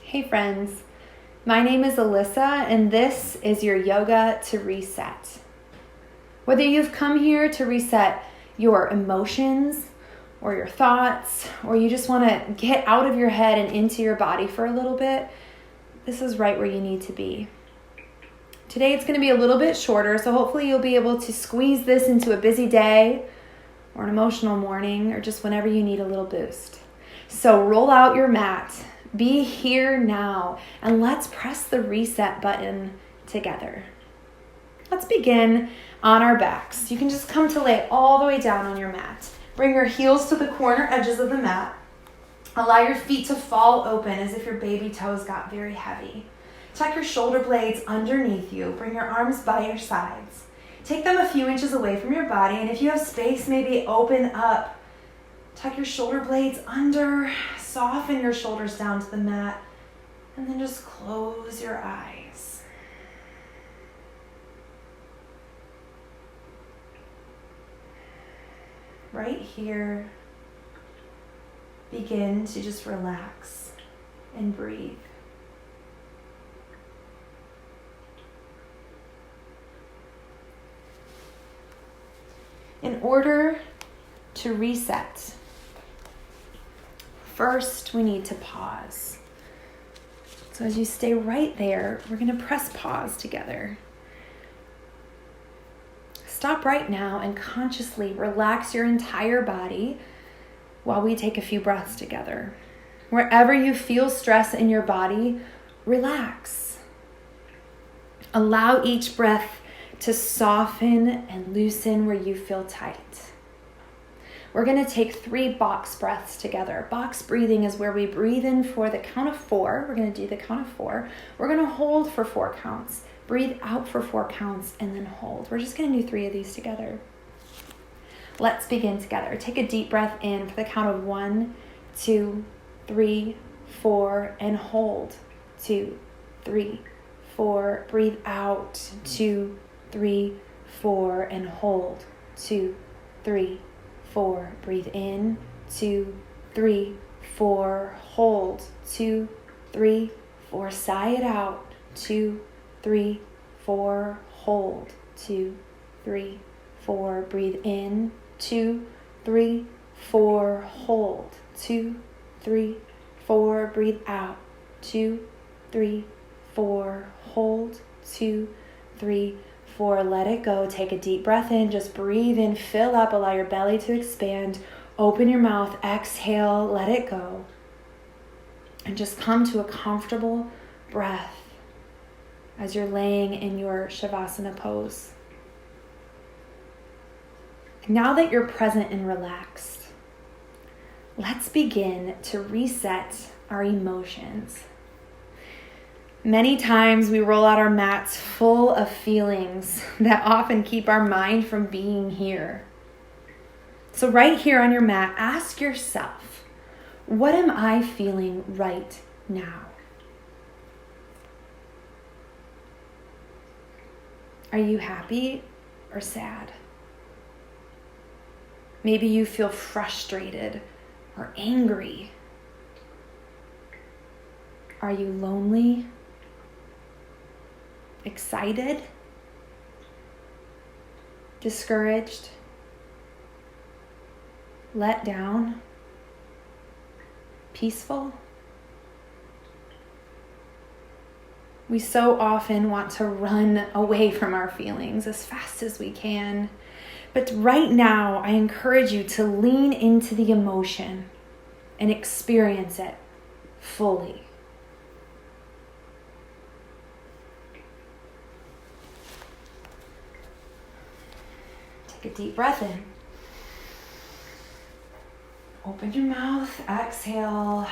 Hey friends, my name is Alyssa and this is your Yoga to Reset. Whether you've come here to reset your emotions or your thoughts, or you just want to get out of your head and into your body for a little bit, this is right where you need to be. Today it's going to be a little bit shorter, so hopefully you'll be able to squeeze this into a busy day or an emotional morning or just whenever you need a little boost. So roll out your mat. Be here now, and let's press the reset button together. Let's begin on our backs. You can just come to lay all the way down on your mat. Bring your heels to the corner edges of the mat. Allow your feet to fall open as if your baby toes got very heavy. Tuck your shoulder blades underneath you. Bring your arms by your sides. Take them a few inches away from your body, and if you have space, maybe open up. Tuck your shoulder blades under, soften your shoulders down to the mat, and then just close your eyes. Right here, begin to just relax and breathe. In order to reset, first, we need to pause. So as you stay right there, we're going to press pause together. Stop right now and consciously relax your entire body while we take a few breaths together. Wherever you feel stress in your body, relax. Allow each breath to soften and loosen where you feel tight. We're going to take 3 box breaths together. Box breathing is where we breathe in for the count of 4. We're going to do the count of 4. We're going to hold for 4 counts. Breathe out for 4 counts and then hold. We're just going to do 3 of these together. Let's begin together. Take a deep breath in for the count of 1, 2, 3, 4, and hold. 2, 3, 4. Breathe out. 2, 3, 4, and hold. 2, 3, 4. Breathe in. 2, 3, 4. Hold. 2, 3, 4. Sigh it out. 2, 3, 4. Hold. 2, 3, 4. Breathe in. 2, 3, 4. Hold. 2, 3, 4. Breathe out. 2, 3, 4. Hold. 2, 3, 4. Let it go. Take a deep breath in. Just breathe in. Fill up. Allow your belly to expand. Open your mouth. Exhale. Let it go. And just come to a comfortable breath as you're laying in your Shavasana pose. Now that you're present and relaxed, let's begin to reset our emotions. Many times we roll out our mats full of feelings that often keep our mind from being here. So right here on your mat, ask yourself, what am I feeling right now? Are you happy or sad? Maybe you feel frustrated or angry. Are you lonely? Excited? Discouraged? Let down? Peaceful? We so often want to run away from our feelings as fast as we can. But right now, I encourage you to lean into the emotion and experience it fully. Take a deep breath in. Open your mouth, exhale.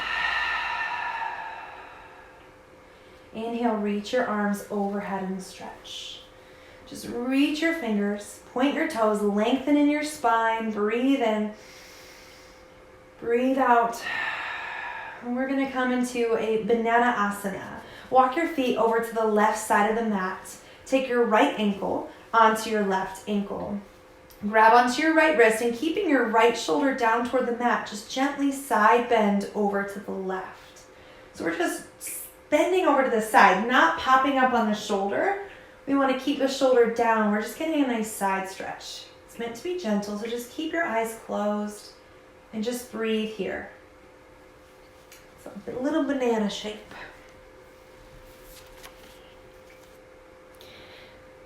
Inhale, reach your arms overhead and stretch. Just reach your fingers, point your toes, lengthen in your spine, breathe in, breathe out. And we're gonna come into a banana asana. Walk your feet over to the left side of the mat. Take your right ankle onto your left ankle. Grab onto your right wrist and keeping your right shoulder down toward the mat, just gently side bend over to the left. So we're just bending over to the side, not popping up on the shoulder. We want to keep the shoulder down. We're just getting a nice side stretch. It's meant to be gentle, so just keep your eyes closed and just breathe here. So a little banana shape.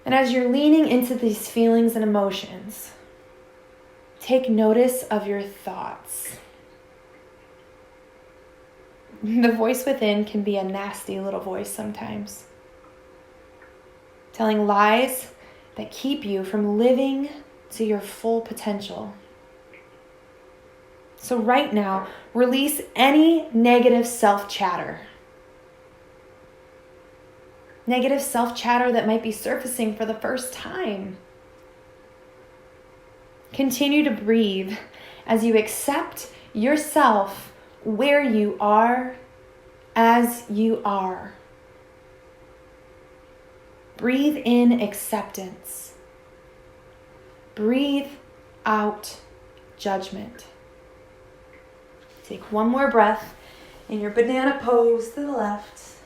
And as you're leaning into these feelings and emotions, take notice of your thoughts. The voice within can be a nasty little voice sometimes, telling lies that keep you from living to your full potential. So right now, release any negative self-chatter. Negative self-chatter that might be surfacing for the first time. Continue to breathe as you accept yourself where you are, as you are. Breathe in acceptance. Breathe out judgment. Take one more breath in your banana pose to the left.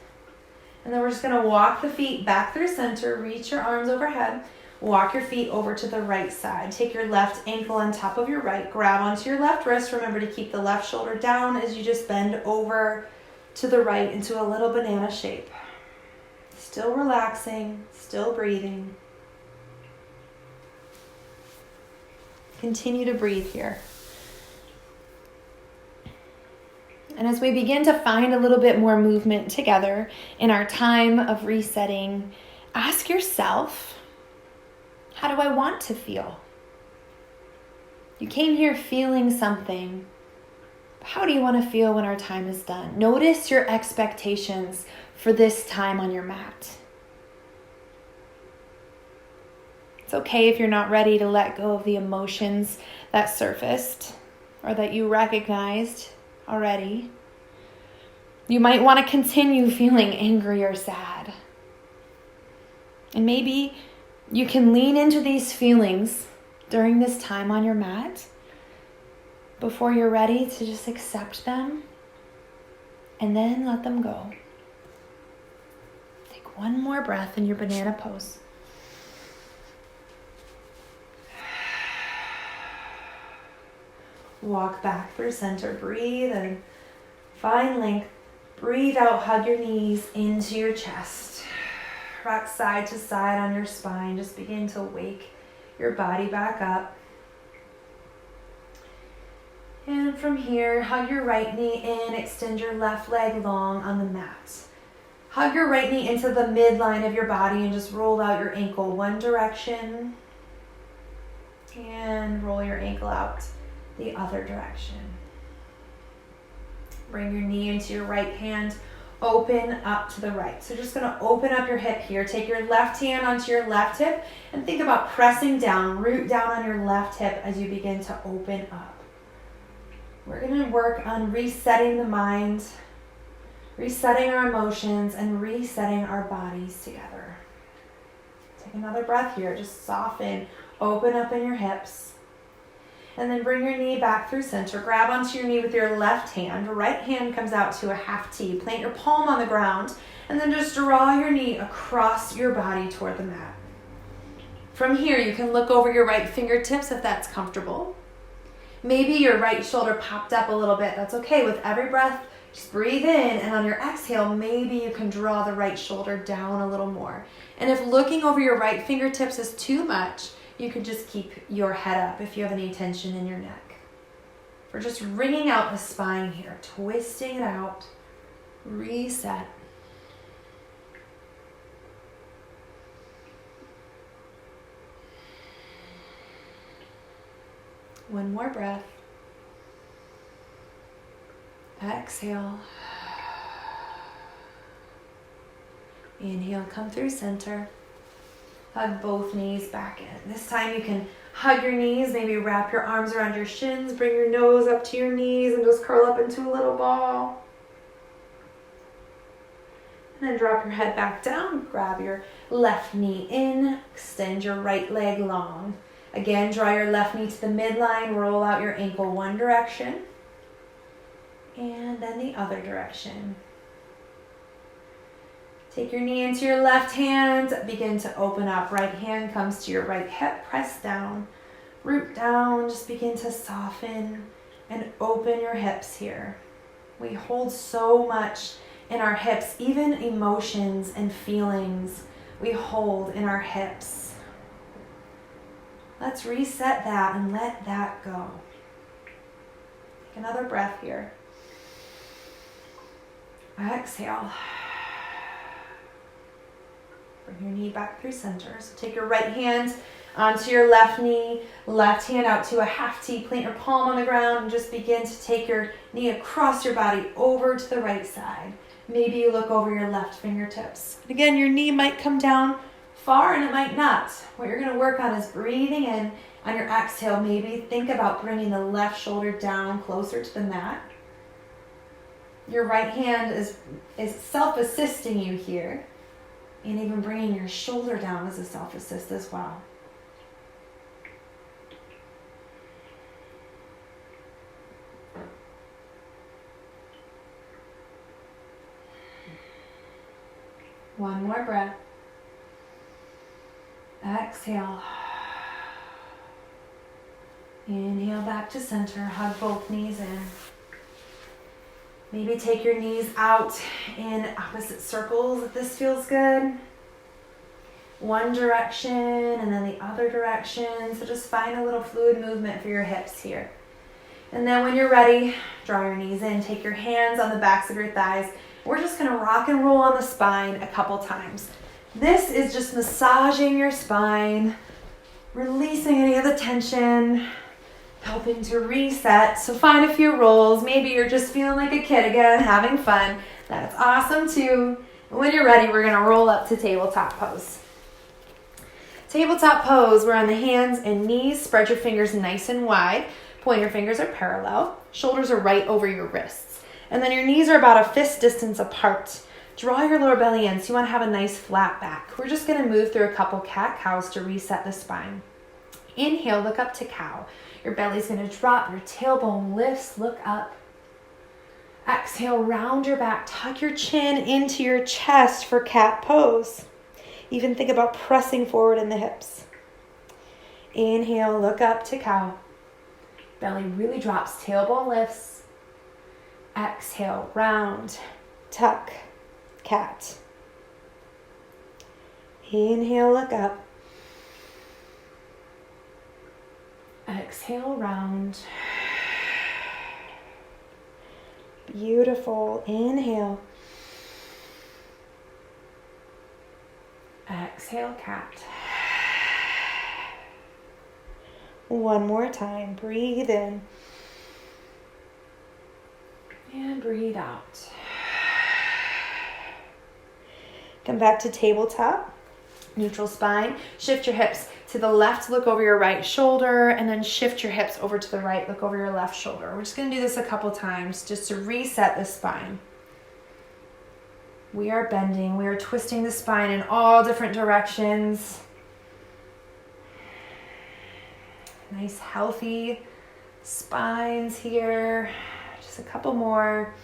And then we're just going to walk the feet back through center, reach your arms overhead, walk your feet over to the right side. Take your left ankle on top of your right, grab onto your left wrist. Remember to keep the left shoulder down as you just bend over to the right into a little banana shape. Still relaxing, still breathing. Continue to breathe here. And as we begin to find a little bit more movement together in our time of resetting, ask yourself, how do I want to feel? You came here feeling something. How do you want to feel when our time is done? Notice your expectations for this time on your mat. It's okay if you're not ready to let go of the emotions that surfaced or that you recognized already. You might want to continue feeling angry or sad. And maybe you can lean into these feelings during this time on your mat before you're ready to just accept them and then let them go. Take one more breath in your banana pose. Walk back through center, breathe and find length. Breathe out, hug your knees into your chest. Rock side to side on your spine. Just begin to wake your body back up. And from here, hug your right knee in, extend your left leg long on the mat. Hug your right knee into the midline of your body and just roll out your ankle one direction. And roll your ankle out the other direction. Bring your knee into your right hand, open up to the right. So just going to open up your hip here. Take your left hand onto your left hip and think about pressing down, root down on your left hip as you begin to open up. We're going to work on resetting the mind, resetting our emotions, and resetting our bodies together. Take another breath here. Just soften, open up in your hips. And then bring your knee back through center. Grab onto your knee with your left hand. Right hand comes out to a half T. Plant your palm on the ground. And then just draw your knee across your body toward the mat. From here, you can look over your right fingertips if that's comfortable. Maybe your right shoulder popped up a little bit. That's okay. With every breath, just breathe in. And on your exhale, maybe you can draw the right shoulder down a little more. And if looking over your right fingertips is too much, you can just keep your head up if you have any tension in your neck. We're just wringing out the spine here, twisting it out, reset. One more breath. Exhale. Inhale, come through center. Hug both knees back in. This time you can hug your knees, maybe wrap your arms around your shins, bring your nose up to your knees and just curl up into a little ball. And then drop your head back down, grab your left knee in, extend your right leg long. Again, draw your left knee to the midline, roll out your ankle one direction, and then the other direction. Take your knee into your left hand. Begin to open up. Right hand comes to your right hip. Press down. Root down. Just begin to soften and open your hips here. We hold so much in our hips, even emotions and feelings we hold in our hips. Let's reset that and let that go. Take another breath here. Exhale. Bring your knee back through center. So take your right hand onto your left knee, left hand out to a half T. Plant your palm on the ground and just begin to take your knee across your body over to the right side. Maybe you look over your left fingertips. Again, your knee might come down far and it might not. What you're going to work on is breathing in. On your exhale, maybe think about bringing the left shoulder down closer to the mat. Your right hand is self-assisting you here. And even bringing your shoulder down as a self-assist as well. One more breath. Exhale. Inhale back to center. Hug both knees in. Maybe take your knees out in opposite circles if this feels good. One direction and then the other direction. So just find a little fluid movement for your hips here. And then when you're ready, draw your knees in. Take your hands on the backs of your thighs. We're just going to rock and roll on the spine a couple times. This is just massaging your spine, releasing any of the tension, helping to reset. So find a few rolls. Maybe you're just feeling like a kid again, having fun. That's awesome too. And when you're ready, we're going to roll up to tabletop pose. Tabletop pose, we're on the hands and knees. Spread your fingers nice and wide. Pointer fingers are parallel. Shoulders are right over your wrists. And then your knees are about a fist distance apart. Draw your lower belly in so you want to have a nice flat back. We're just going to move through a couple cat-cows to reset the spine. Inhale, look up to cow. Your belly's going to drop, your tailbone lifts, look up. Exhale, round your back, tuck your chin into your chest for cat pose. Even think about pressing forward in the hips. Inhale, look up to cow. Belly really drops, tailbone lifts. Exhale, round, tuck, cat. Inhale, look up. Exhale, round. Beautiful. Inhale. Exhale, cat. One more time. Breathe in. And breathe out. Come back to tabletop. Neutral spine. Shift your hips to the left, look over your right shoulder, and then shift your hips over to the right, look over your left shoulder. We're just going to do this a couple times just to reset the spine. We are bending. We are twisting the spine in all different directions. Nice, healthy spines here. Just a couple more.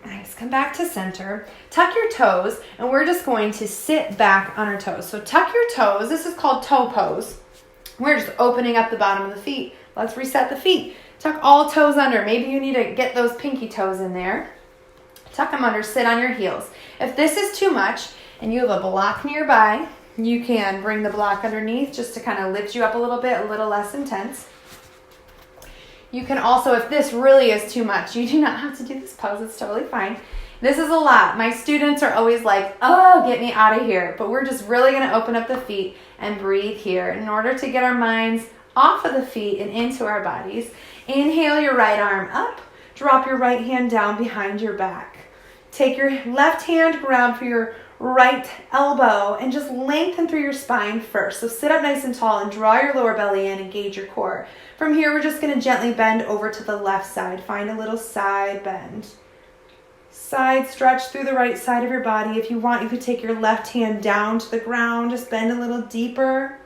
Nice. Come back to center. Tuck your toes, and we're just going to sit back on our toes. So tuck your toes. This is called toe pose. We're just opening up the bottom of the feet. Let's reset the feet. Tuck all toes under. Maybe you need to get those pinky toes in there. Tuck them under. Sit on your heels. If this is too much and you have a block nearby, you can bring the block underneath just to kind of lift you up a little bit, a little less intense. You can also, if this really is too much, you do not have to do this pose. It's totally fine. This is a lot. My students are always like, oh, get me out of here. But we're just really going to open up the feet and breathe here in order to get our minds off of the feet and into our bodies. Inhale your right arm up. Drop your right hand down behind your back. Take your left hand, grab for your right elbow, and just lengthen through your spine first. So sit up nice and tall and draw your lower belly in, engage your core. From here, we're just going to gently bend over to the left side. Find a little side bend. Side stretch through the right side of your body. If you want, you could take your left hand down to the ground. Just bend a little deeper.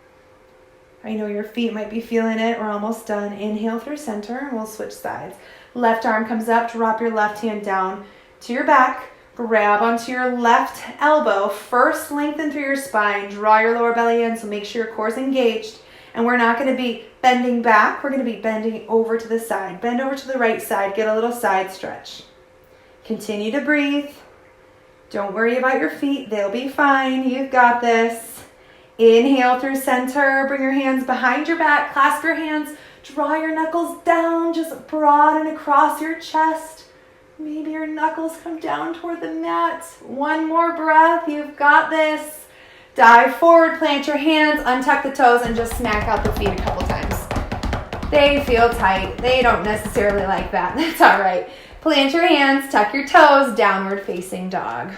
I know your feet might be feeling it. We're almost done. Inhale through center, and we'll switch sides. Left arm comes up, drop your left hand down to your back, grab onto your left elbow, first lengthen through your spine, draw your lower belly in, so make sure your core is engaged. And we're not going to be bending back, we're going to be bending over to the side. Bend over to the right side, get a little side stretch. Continue to breathe. Don't worry about your feet, they'll be fine, you've got this. Inhale through center, bring your hands behind your back, clasp your hands, draw your knuckles down, just broaden across your chest. Maybe your knuckles come down toward the mat. One more breath, you've got this. Dive forward, plant your hands, untuck the toes, and just smack out the feet a couple times. They feel tight. They don't necessarily like that. That's all right. Plant your hands, tuck your toes, downward facing dog.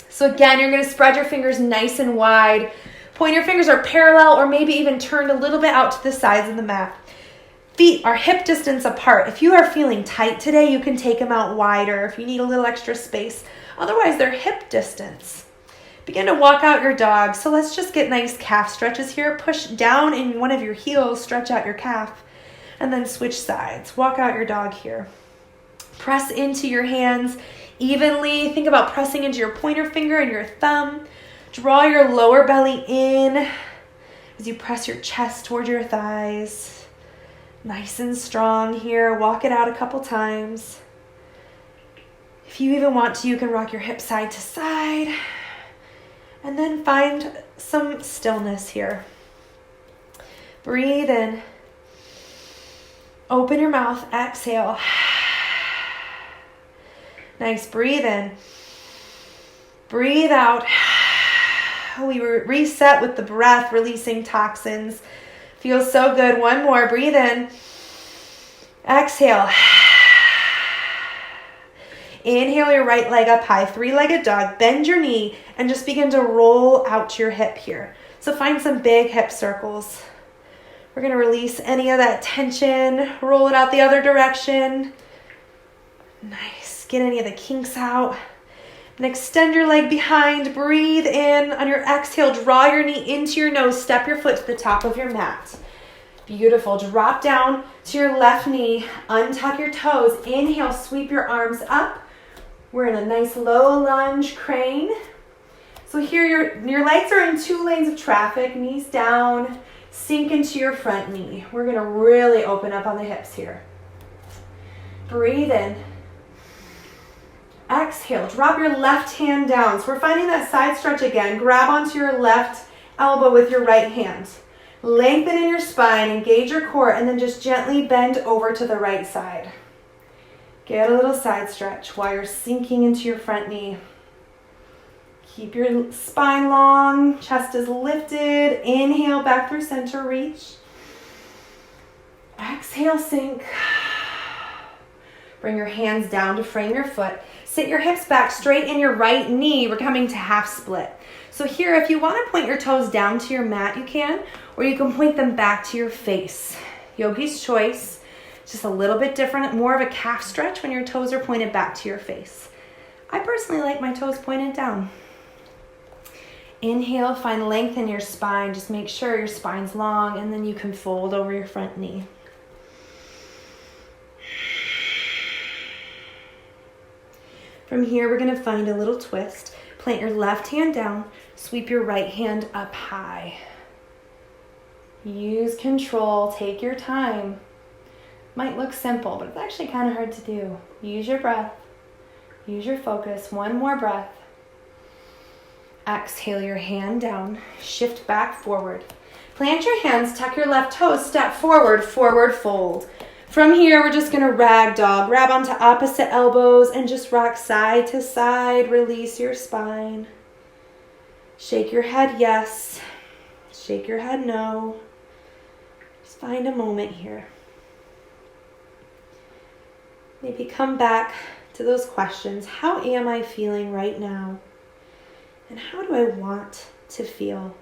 So again, you're going to spread your fingers nice and wide. Pointer fingers are parallel or maybe even turned a little bit out to the sides of the mat. Feet are hip distance apart. If you are feeling tight today, you can take them out wider if you need a little extra space. Otherwise, they're hip distance. Begin to walk out your dog. So let's just get nice calf stretches here. Push down in one of your heels, stretch out your calf, and then switch sides. Walk out your dog here. Press into your hands evenly. Think about pressing into your pointer finger and your thumb. Draw your lower belly in as you press your chest toward your thighs. Nice and strong here. Walk it out a couple times. If you even want to, you can rock your hips side to side. And then find some stillness here. Breathe in. Open your mouth. Exhale. Nice. Breathe in. Breathe out. We reset with the breath, releasing toxins. Feels so good. One more. Breathe in. Exhale. Inhale your right leg up high, three-legged dog. Bend your knee and just begin to roll out your hip here. So find some big hip circles. We're going to release any of that tension. Roll it out the other direction. Nice. Get any of the kinks out. And extend your leg behind. Breathe in. On your exhale, draw your knee into your nose. Step your foot to the top of your mat. Beautiful. Drop down to your left knee. Untuck your toes. Inhale, sweep your arms up. We're in a nice low lunge crane. So here your legs are in two lanes of traffic. Knees down. Sink into your front knee. We're going to really open up on the hips here. Breathe in. Exhale. Drop your left hand down. So we're finding that side stretch again. Grab onto your left elbow with your right hand. Lengthen in your spine, engage your core, and then just gently bend over to the right side. Get a little side stretch while you're sinking into your front knee. Keep your spine long, chest is lifted. Inhale, back through center, reach. Exhale, sink. Bring your hands down to frame your foot. Sit your hips back, straighten your right knee. We're coming to half split. So here, if you want to point your toes down to your mat, you can, or you can point them back to your face. Yogi's choice. Just a little bit different, more of a calf stretch when your toes are pointed back to your face. I personally like my toes pointed down. Inhale, find length in your spine. Just make sure your spine's long, and then you can fold over your front knee. From here, we're going to find a little twist. Plant your left hand down, sweep your right hand up high. Use control, take your time. Might look simple, but it's actually kind of hard to do. Use your breath, use your focus. One more breath. Exhale your hand down, shift back forward. Plant your hands, tuck your left toes, step forward, forward fold. From here, we're just gonna rag dog. Grab onto opposite elbows and just rock side to side. Release your spine. Shake your head yes. Shake your head no. Just find a moment here. Maybe come back to those questions. How am I feeling right now? And how do I want to feel?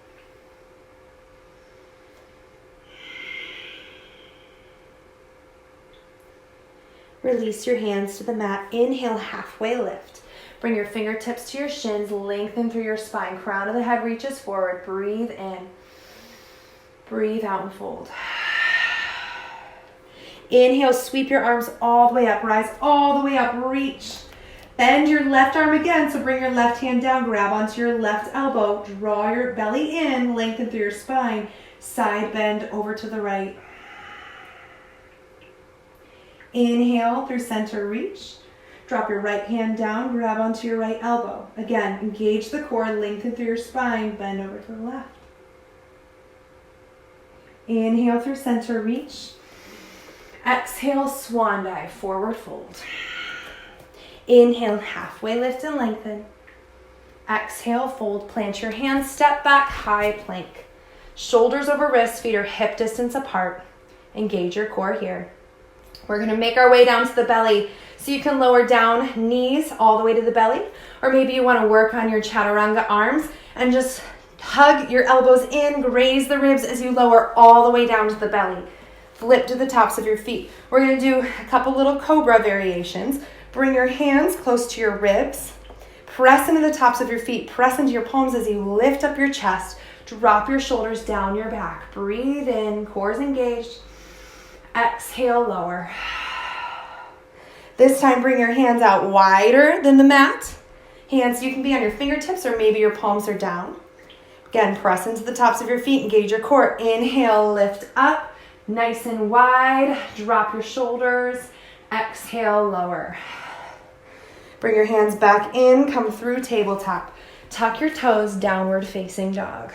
Release your hands to the mat. Inhale, halfway lift. Bring your fingertips to your shins. Lengthen through your spine. Crown of the head reaches forward. Breathe in. Breathe out and fold. Inhale, sweep your arms all the way up. Rise all the way up, reach. Bend your left arm again, so bring your left hand down, grab onto your left elbow, draw your belly in, lengthen through your spine, side bend over to the right. Inhale through center, reach. Drop your right hand down, grab onto your right elbow. Again, engage the core, lengthen through your spine, bend over to the left. Inhale through center, reach. Exhale, swan dive, forward fold. Inhale, halfway lift and lengthen. Exhale, fold, plant your hands, step back, high plank. Shoulders over wrists, feet are hip distance apart. Engage your core here. We're gonna make our way down to the belly. So you can lower down knees all the way to the belly, or maybe you wanna work on your chaturanga arms and just hug your elbows in, graze the ribs as you lower all the way down to the belly. Flip to the tops of your feet. We're gonna do a couple little cobra variations. Bring your hands close to your ribs. Press into the tops of your feet. Press into your palms as you lift up your chest. Drop your shoulders down your back. Breathe in, core's engaged. Exhale, lower. This time, bring your hands out wider than the mat. Hands, you can be on your fingertips or maybe your palms are down. Again, press into the tops of your feet. Engage your core. Inhale, lift up. Nice and wide. Drop your shoulders. Exhale, lower. Bring your hands back in, come through tabletop. Tuck your toes, downward facing dog.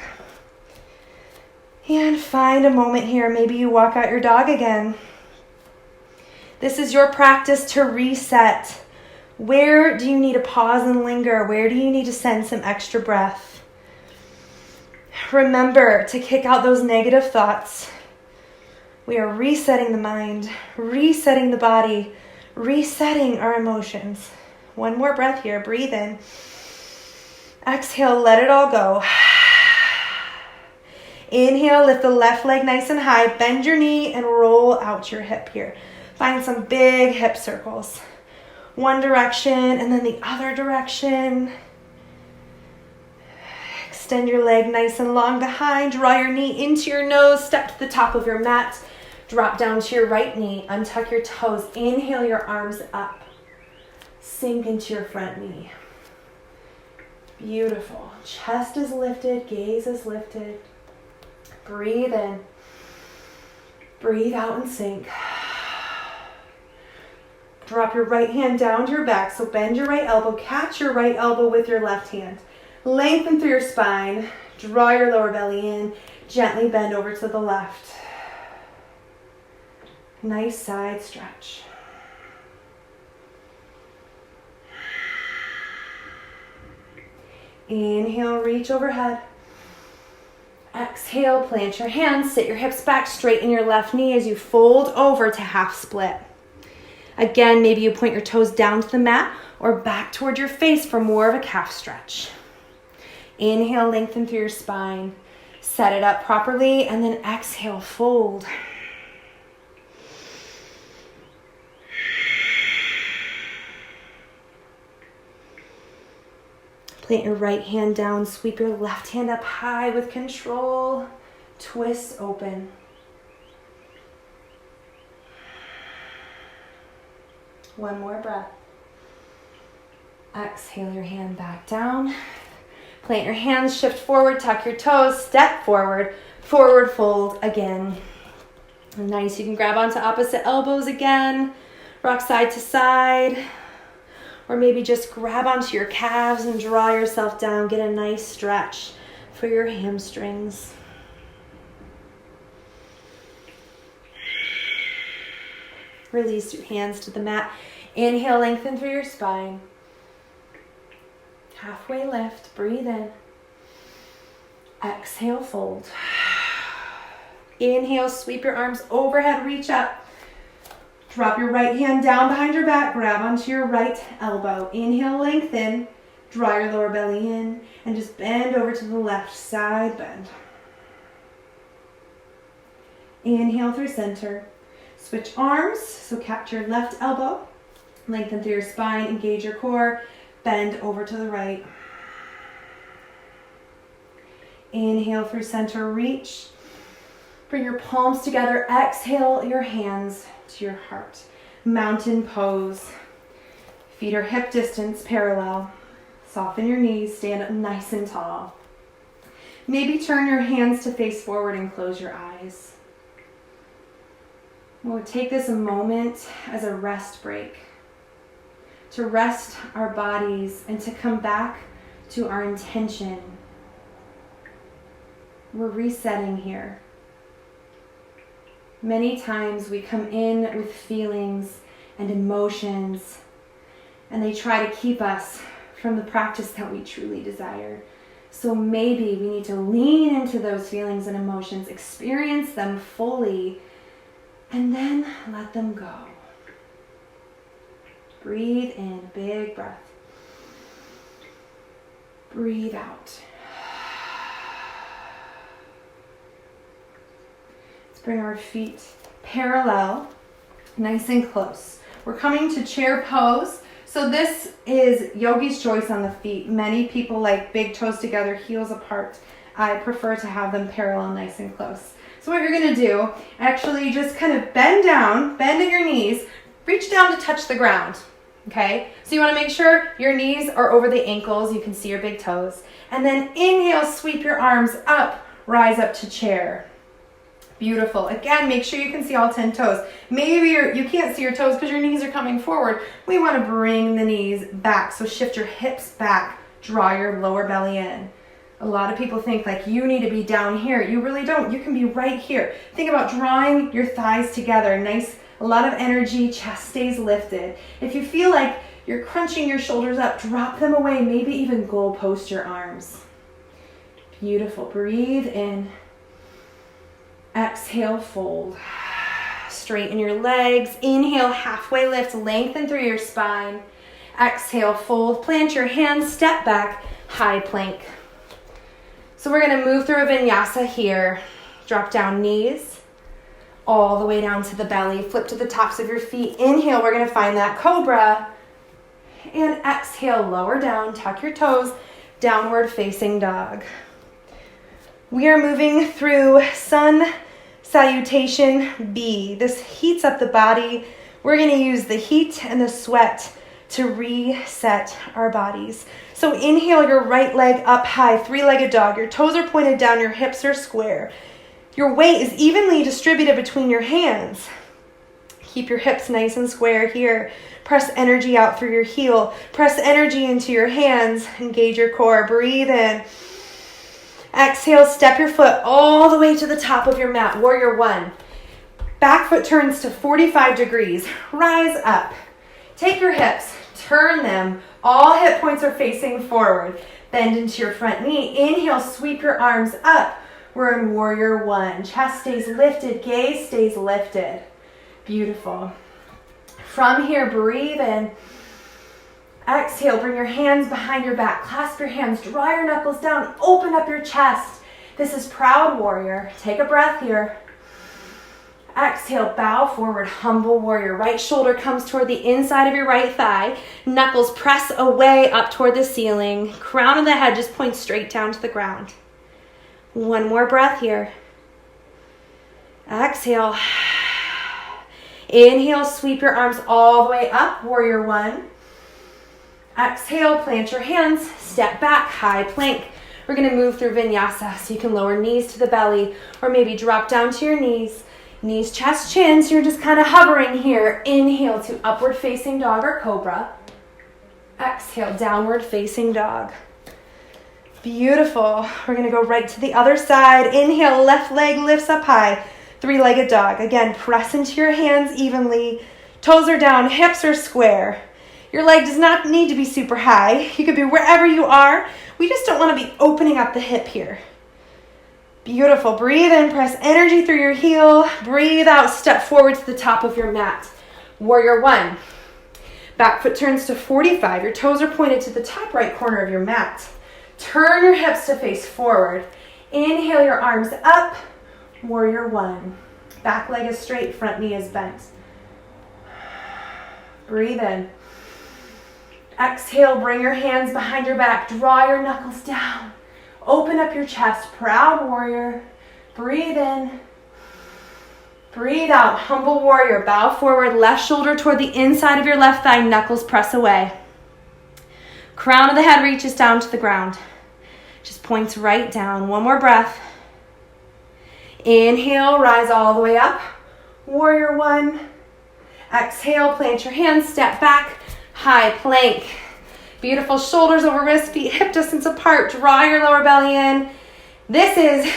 And find a moment here. Maybe you walk out your dog again. This is your practice to reset. Where do you need to pause and linger? Where do you need to send some extra breath? Remember to kick out those negative thoughts. We are resetting the mind, resetting the body, resetting our emotions. One more breath here. Breathe in. Exhale, let it all go. Inhale, lift the left leg nice and high. Bend your knee and roll out your hip here. Find some big hip circles. One direction and then the other direction. Extend your leg nice and long behind. Draw your knee into your nose. Step to the top of your mat. Drop down to your right knee. Untuck your toes. Inhale your arms up. Sink into your front knee. Beautiful. Chest is lifted. Gaze is lifted. Breathe in. Breathe out and sink. Drop your right hand down to your back. So bend your right elbow. Catch your right elbow with your left hand. Lengthen through your spine. Draw your lower belly in. Gently bend over to the left. Nice side stretch. Inhale, reach overhead. Exhale, plant your hands, sit your hips back, straighten your left knee as you fold over to half split. Again, maybe you point your toes down to the mat or back toward your face for more of a calf stretch. Inhale, lengthen through your spine. Set it up properly and then exhale, fold. Plant your right hand down, sweep your left hand up high with control. Twist open. One more breath. Exhale your hand back down. Plant your hands, shift forward, tuck your toes, step forward, forward fold again. Nice, you can grab onto opposite elbows again. Rock side to side. Or maybe just grab onto your calves and draw yourself down. Get a nice stretch for your hamstrings. Release your hands to the mat. Inhale, lengthen through your spine. Halfway lift, breathe in. Exhale, fold. Inhale, sweep your arms overhead, reach up. Drop your right hand down behind your back, grab onto your right elbow. Inhale, lengthen, draw your lower belly in, and just bend over to the left side bend. Inhale through center. Switch arms, so catch your left elbow, lengthen through your spine, engage your core, bend over to the right. Inhale through center, reach. Bring your palms together, exhale your hands. to your heart. Mountain pose. Feet are hip distance parallel. Soften your knees, stand up nice and tall. Maybe turn your hands to face forward and close your eyes. We'll take this a moment as a rest break, to rest our bodies and to come back to our intention. We're resetting here. Many times we come in with feelings and emotions, and they try to keep us from the practice that we truly desire. So maybe we need to lean into those feelings and emotions, experience them fully, and then let them go. Breathe in, big breath. Breathe out. Let's bring our feet parallel, nice and close. We're coming to chair pose. So this is yogi's choice on the feet. Many people like big toes together, heels apart. I prefer to have them parallel, nice and close. So what you're gonna do, actually just kind of bend down, bend at your knees, reach down to touch the ground, okay? So you wanna make sure your knees are over the ankles, you can see your big toes. And then inhale, sweep your arms up, rise up to chair. Beautiful. Again, make sure you can see all 10 toes. Maybe you can't see your toes because your knees are coming forward. We want to bring the knees back. So shift your hips back. Draw your lower belly in. A lot of people think like you need to be down here. You really don't. You can be right here. Think about drawing your thighs together. Nice, a lot of energy. Chest stays lifted. If you feel like you're crunching your shoulders up, drop them away. Maybe even goal post your arms. Beautiful. Breathe in. Exhale, fold. Straighten your legs. Inhale, halfway lift, lengthen through your spine. Exhale, fold. Plant your hands, step back, high plank. So we're going to move through a vinyasa here. Drop down knees, all the way down to the belly. Flip to the tops of your feet. Inhale, we're going to find that cobra. And exhale, lower down, tuck your toes, downward facing dog. We are moving through sun salutation B. This heats up the body. We're going to use the heat and the sweat to reset our bodies. So inhale your right leg up high, three-legged dog. Your toes are pointed down, your hips are square. Your weight is evenly distributed between your hands. Keep your hips nice and square here. Press energy out through your heel. Press energy into your hands. Engage your core. Breathe in. Exhale, step your foot all the way to the top of your mat. Warrior one. Back foot turns to 45 degrees. Rise up. Take your hips, turn them. All hip points are facing forward. Bend into your front knee. Inhale, sweep your arms up. We're in warrior one. Chest stays lifted, gaze stays lifted. Beautiful. From here, breathe in. Exhale, bring your hands behind your back. Clasp your hands, draw your knuckles down, open up your chest. This is proud warrior. Take a breath here. Exhale, bow forward, humble warrior. Right shoulder comes toward the inside of your right thigh. Knuckles press away up toward the ceiling. Crown of the head just points straight down to the ground. One more breath here. Exhale. Inhale, sweep your arms all the way up, warrior one. Exhale, plant your hands, step back, high plank. We're going to move through vinyasa, so you can lower knees to the belly or maybe drop down to your knees. Knees, chest, chin, so you're just kind of hovering here. Inhale to upward facing dog or cobra. Exhale, downward facing dog. Beautiful. We're going to go right to the other side. Inhale, left leg lifts up high. Three-legged dog. Again, press into your hands evenly. Toes are down, hips are square. Your leg does not need to be super high. You could be wherever you are. We just don't want to be opening up the hip here. Beautiful. Breathe in, press energy through your heel. Breathe out, step forward to the top of your mat. Warrior one. Back foot turns to 45. Your toes are pointed to the top right corner of your mat. Turn your hips to face forward. Inhale your arms up. Warrior one. Back leg is straight, front knee is bent. Breathe in. Exhale, bring your hands behind your back. Draw your knuckles down. Open up your chest, proud warrior. Breathe in. Breathe out, humble warrior. Bow forward, left shoulder toward the inside of your left thigh, knuckles press away. Crown of the head reaches down to the ground. Just points right down. One more breath. Inhale, rise all the way up. Warrior one. Exhale, plant your hands, step back, high plank. Beautiful shoulders over wrists, feet hip distance apart. Draw your lower belly in. This is,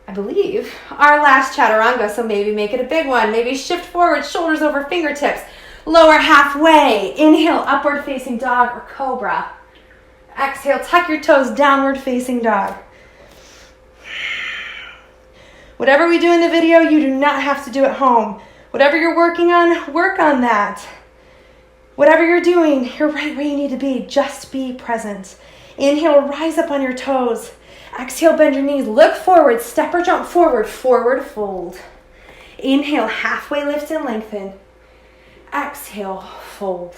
I believe, our last chaturanga, so maybe make it a big one. Maybe shift forward, shoulders over fingertips. Lower halfway. Inhale, upward facing dog or cobra. Exhale, tuck your toes, downward facing dog. Whatever we do in the video, you do not have to do at home. Whatever you're working on, work on that. Whatever you're doing, you're right where you need to be. Just be present. Inhale, rise up on your toes. Exhale, bend your knees. Look forward, step or jump forward. Forward fold. Inhale, halfway lift and lengthen. Exhale, fold.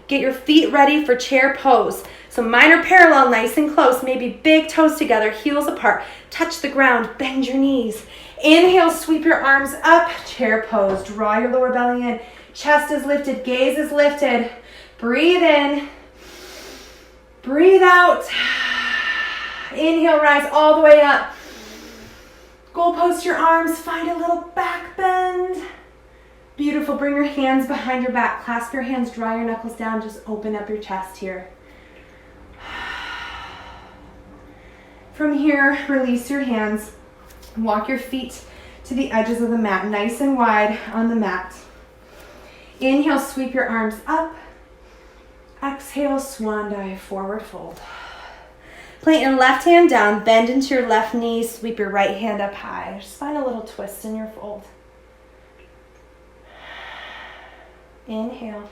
Get your feet ready for chair pose. So minor parallel, nice and close. Maybe big toes together, heels apart. Touch the ground, bend your knees. Inhale, sweep your arms up. Chair pose. Draw your lower belly in. Chest is lifted, gaze is lifted. Breathe in. Breathe out. Inhale, rise all the way up. Goal post your arms, find a little back bend. Beautiful, bring your hands behind your back. Clasp your hands, draw your knuckles down, just open up your chest here. From here, release your hands. Walk your feet to the edges of the mat, nice and wide on the mat. Inhale, sweep your arms up. Exhale, swan dive, forward fold. Plant your left hand down, bend into your left knee, sweep your right hand up high. Just find a little twist in your fold. Inhale.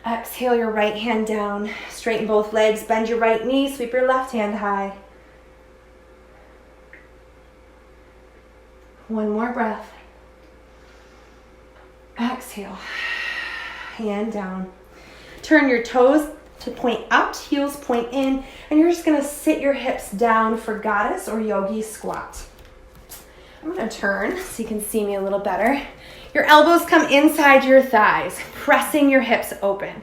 Exhale your right hand down, straighten both legs, bend your right knee, sweep your left hand high. One more breath. Exhale, hand down. Turn your toes to point out, heels point in, and you're just gonna sit your hips down for goddess or yogi squat. I'm gonna turn so you can see me a little better. Your elbows come inside your thighs, pressing your hips open.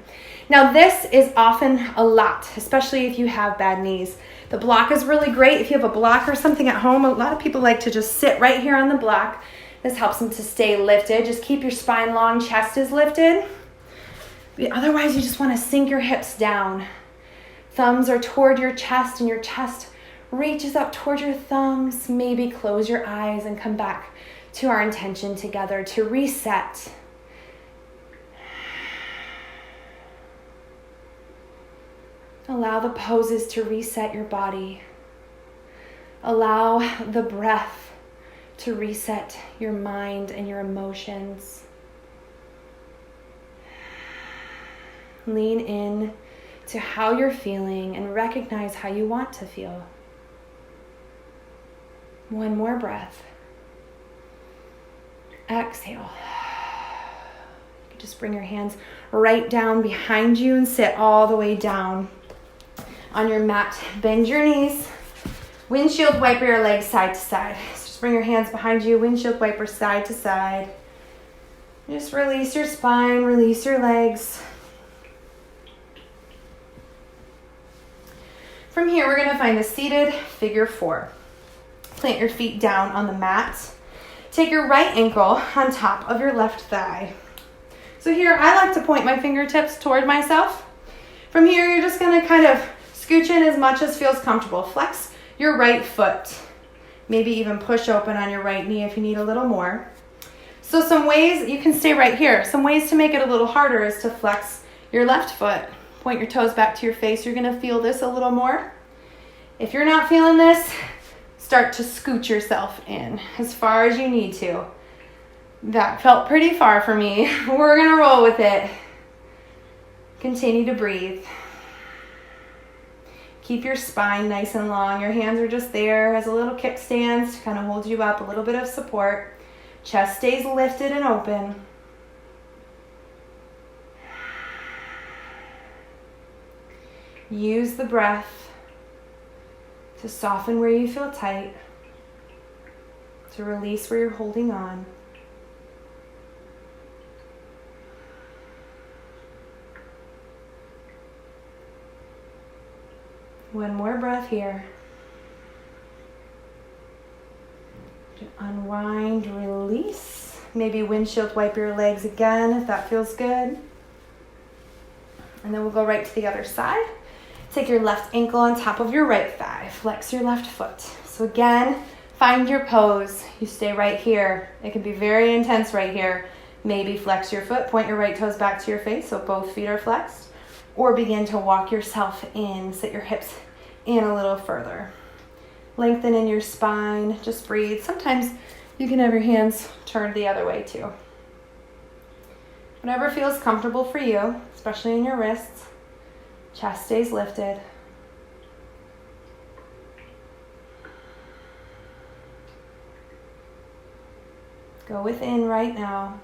Now this is often a lot, especially if you have bad knees. The block is really great. If you have a block or something at home, a lot of people like to just sit right here on the block. This helps them to stay lifted. Just keep your spine long, chest is lifted. Otherwise, you just want to sink your hips down. Thumbs are toward your chest and your chest reaches up toward your thumbs. Maybe close your eyes and come back to our intention together to reset. Allow the poses to reset your body. Allow the breath to reset your mind and your emotions. Lean in to how you're feeling and recognize how you want to feel. One more breath. Exhale. Just bring your hands right down behind you and sit all the way down on your mat. Bend your knees. Windshield wiper your legs side to side. So just bring your hands behind you, windshield wiper side to side. Just release your spine, release your legs. From here, we're gonna find a seated figure four. Plant your feet down on the mat. Take your right ankle on top of your left thigh. So here, I like to point my fingertips toward myself. From here, you're just gonna kind of scooch in as much as feels comfortable. Flex your right foot. Maybe even push open on your right knee if you need a little more. So some ways, you can stay right here. Some ways to make it a little harder is to flex your left foot. Point your toes back to your face. You're gonna feel this a little more. If you're not feeling this, start to scoot yourself in as far as you need to. That felt pretty far for me. We're gonna roll with it. Continue to breathe. Keep your spine nice and long. Your hands are just there as a little kickstand to kind of hold you up, a little bit of support. Chest stays lifted and open. Use the breath to soften where you feel tight, to release where you're holding on. One more breath here. Unwind, release. Maybe windshield wipe your legs again if that feels good. And then we'll go right to the other side. Take your left ankle on top of your right thigh. Flex your left foot. So again, find your pose. You stay right here. It can be very intense right here. Maybe flex your foot, point your right toes back to your face so both feet are flexed. Or begin to walk yourself in. Sit your hips in a little further. Lengthen in your spine. Just breathe. Sometimes you can have your hands turned the other way too. Whatever feels comfortable for you, especially in your wrists. Chest stays lifted. Go within right now.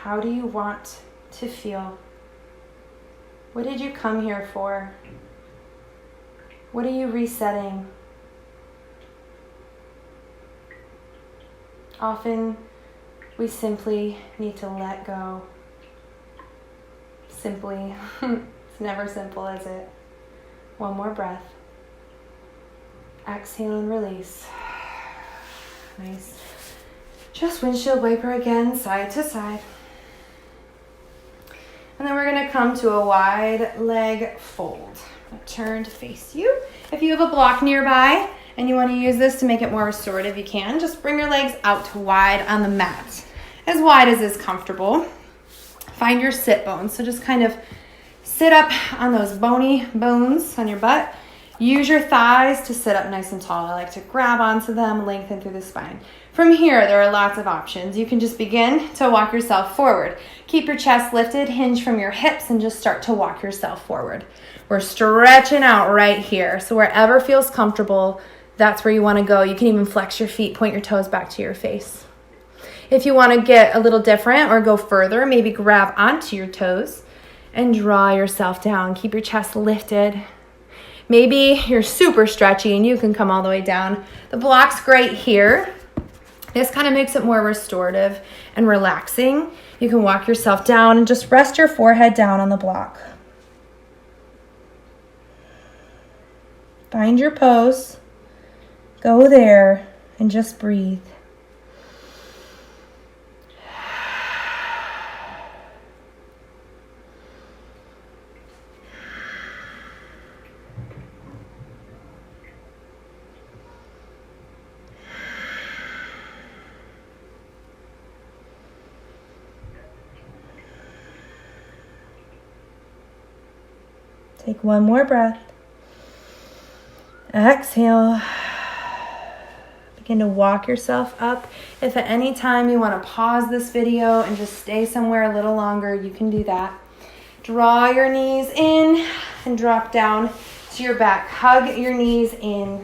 How do you want to feel? What did you come here for? What are you resetting? Often we simply need to let go. Simply. It's never simple, is it? One more breath. Exhale and release. Nice. Just windshield wiper again, side to side. And then we're going to come to a wide leg fold. Turn to face you. If you have a block nearby and you want to use this to make it more restorative, you can. Just bring your legs out to wide on the mat. As wide as is comfortable. Find your sit bones. So just kind of sit up on those bony bones on your butt. Use your thighs to sit up nice and tall. I like to grab onto them, lengthen through the spine. From here, there are lots of options. You can just begin to walk yourself forward. Keep your chest lifted, hinge from your hips, and just start to walk yourself forward. We're stretching out right here. So wherever feels comfortable, that's where you want to go. You can even flex your feet, point your toes back to your face. If you want to get a little different or go further, maybe grab onto your toes and draw yourself down. Keep your chest lifted. Maybe you're super stretchy and you can come all the way down. The block's great here. This kind of makes it more restorative and relaxing. You can walk yourself down and just rest your forehead down on the block. Find your pose. Go there and just breathe. Take one more breath. Exhale. Begin to walk yourself up. If at any time you want to pause this video and just stay somewhere a little longer, you can do that. Draw your knees in and drop down to your back. Hug your knees in.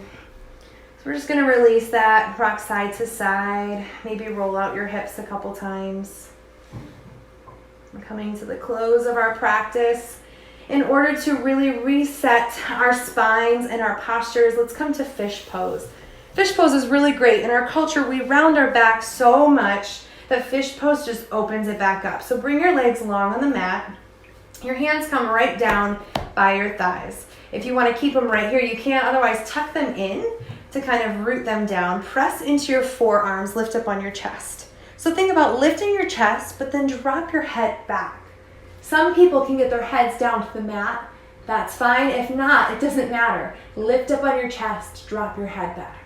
So we're just going to release that. Rock side to side. Maybe roll out your hips a couple times. We're coming to the close of our practice. In order to really reset our spines and our postures, let's come to fish pose. Fish pose is really great. In our culture, we round our back so much that fish pose just opens it back up. So bring your legs long on the mat. Your hands come right down by your thighs. If you want to keep them right here, you can. Otherwise, tuck them in to kind of root them down. Press into your forearms, lift up on your chest. So think about lifting your chest, but then drop your head back. Some people can get their heads down to the mat. That's fine. If not, it doesn't matter. Lift up on your chest, drop your head back.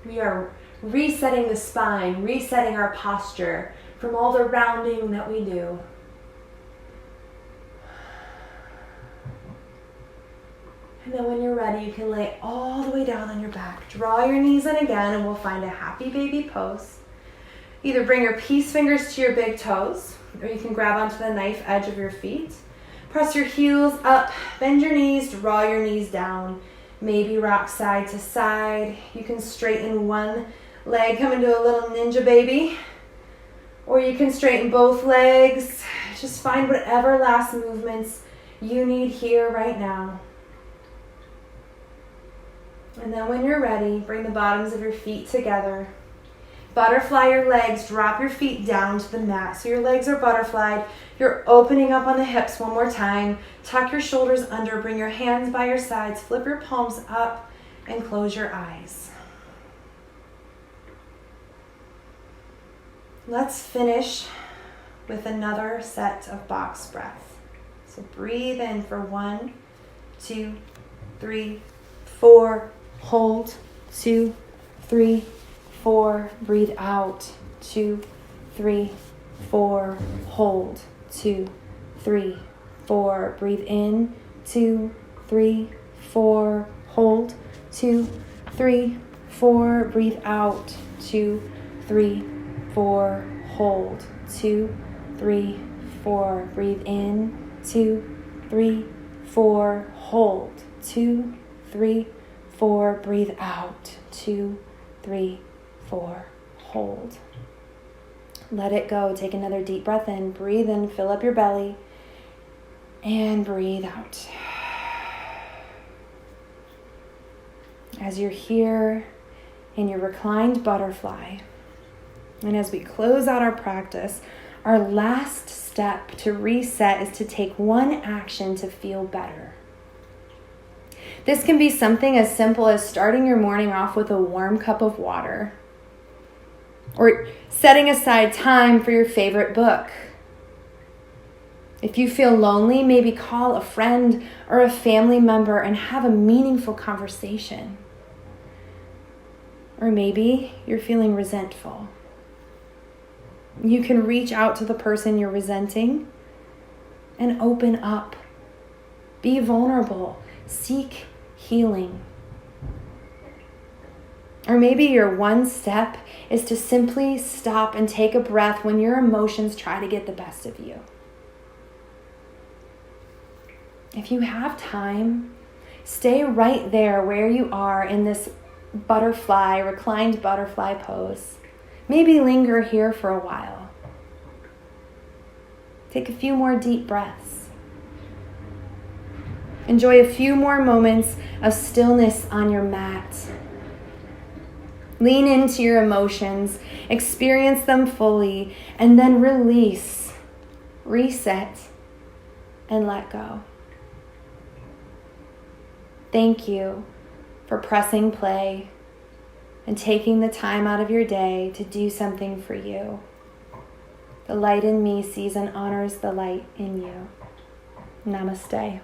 We are resetting the spine, resetting our posture from all the rounding that we do. And then when you're ready, you can lay all the way down on your back. Draw your knees in again, and we'll find a happy baby pose. Either bring your peace fingers to your big toes, or you can grab onto the knife edge of your feet. Press your heels up, bend your knees, draw your knees down. Maybe rock side to side. You can straighten one leg, come into a little ninja baby. Or you can straighten both legs. Just find whatever last movements you need here right now. And then when you're ready, bring the bottoms of your feet together. Butterfly your legs, drop your feet down to the mat. So your legs are butterflied. You're opening up on the hips one more time. Tuck your shoulders under, bring your hands by your sides, flip your palms up, and close your eyes. Let's finish with another set of box breath. So breathe in for 1, 2, 3, 4. Hold. 2, 3, 4. Breathe out. 2, 3, 4. Hold. 2, 3, 4. Breathe in. 2, 3, 4. Hold. 2, 3, 4. Breathe out. 2, 3, 4. Hold. 2, 3, 4. Breathe in. 2, 3, 4. Hold. 2, 3, 4. Breathe out. 2, 3, 4. Hold. Let it go. Take another deep breath in. Breathe in. Fill up your belly. And breathe out. As you're here in your reclined butterfly, and as we close out our practice, our last step to reset is to take one action to feel better. This can be something as simple as starting your morning off with a warm cup of water, or setting aside time for your favorite book. If you feel lonely, maybe call a friend or a family member and have a meaningful conversation. Or maybe you're feeling resentful. You can reach out to the person you're resenting and open up. Be vulnerable. Seek healing. Or maybe your one step is to simply stop and take a breath when your emotions try to get the best of you. If you have time, stay right there where you are in this reclined butterfly pose. Maybe linger here for a while. Take a few more deep breaths. Enjoy a few more moments of stillness on your mat. Lean into your emotions, experience them fully, and then release, reset, and let go. Thank you for pressing play and taking the time out of your day to do something for you. The light in me sees and honors the light in you. Namaste.